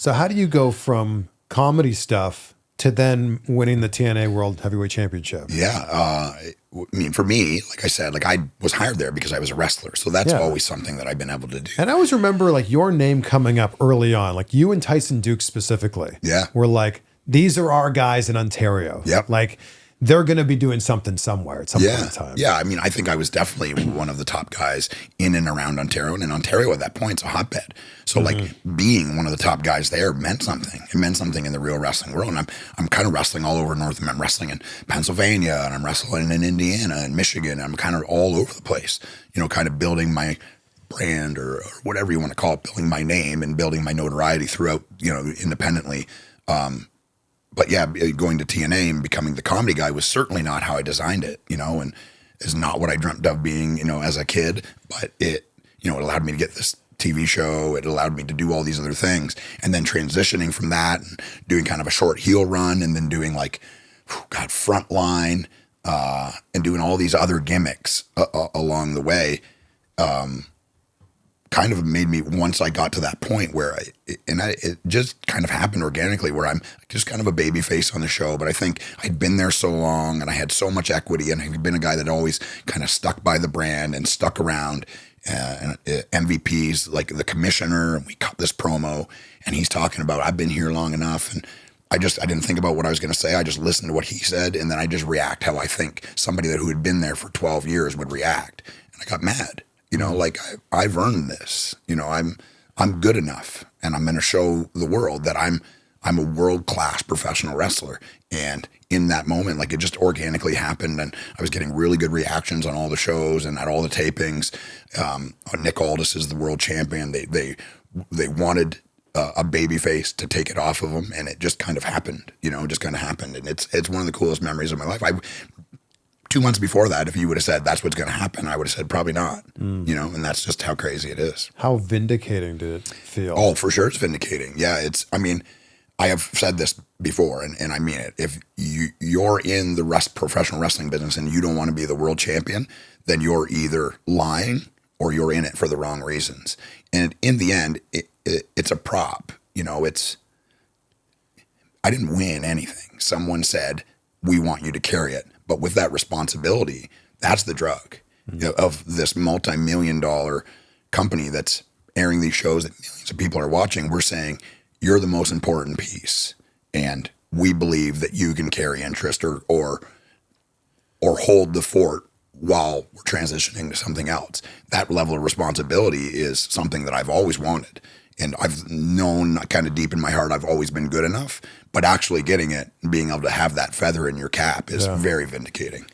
So how do you go from comedy stuff to then winning the TNA World Heavyweight Championship? Yeah. I mean, for me, like I said, like I was hired there because I was a wrestler. So that's always something that I've been able to do. And I always remember like your name coming up early on, like you and Tyson Duke specifically. Yeah. Were like, these are our guys in Ontario. Yep. Like they're going to be doing something somewhere at some point in time. Yeah. I mean, I think I was definitely one of the top guys in and around Ontario. And in Ontario at that point, it's a hotbed. So like being one of the top guys there meant something. It meant something in the real wrestling world. And I'm kind of wrestling all over North America. I'm wrestling in Pennsylvania and I'm wrestling in Indiana and Michigan. I'm kind of all over the place, you know, kind of building my brand or whatever you want to call it, building my name and building my notoriety throughout, you know, independently. But yeah, going to TNA and becoming the comedy guy was certainly not how I designed it, you know, and is not what I dreamt of being, you know, as a kid. But it, you know, it allowed me to get this TV show. It allowed me to do all these other things. And then transitioning from that and doing kind of a short heel run and then doing like, Frontline and doing all these other gimmicks along the way. Kind of made me, once I got to that point where it just kind of happened organically where I'm just kind of a baby face on the show. But I think I'd been there so long and I had so much equity and I'd been a guy that always kind of stuck by the brand and stuck around. And MVPs, like the commissioner, and we cut this promo and he's talking about, I've been here long enough. And I didn't think about what I was going to say. I just listened to what he said. And then I just react how I think somebody who had been there for 12 years would react. And I got mad. You know, like I've earned this. You know, I'm good enough, and I'm going to show the world that I'm a world-class professional wrestler. And in that moment, like it just organically happened, and I was getting really good reactions on all the shows and at all the tapings. Nick Aldis is the world champion. They wanted a baby face to take it off of him, and it just kind of happened. You know, it just kind of happened, and it's one of the coolest memories of my life. 2 months before that, if you would have said that's what's going to happen, I would have said probably not. You know, and that's just how crazy it is. How vindicating did it feel? Oh, for sure it's vindicating. Yeah, I mean, I have said this before, and I mean it. If you're in the professional wrestling business and you don't want to be the world champion, then you're either lying or you're in it for the wrong reasons. And in the end, it's a prop. You know, I didn't win anything. Someone said, we want you to carry it. But with that responsibility, that's the drug of this multi-million-dollar company that's airing these shows that millions of people are watching. We're saying, you're the most important piece, and we believe that you can carry interest or hold the fort while we're transitioning to something else. That level of responsibility is something that I've always wanted. And I've known kind of deep in my heart I've always been good enough, but actually getting it and being able to have that feather in your cap is very vindicating.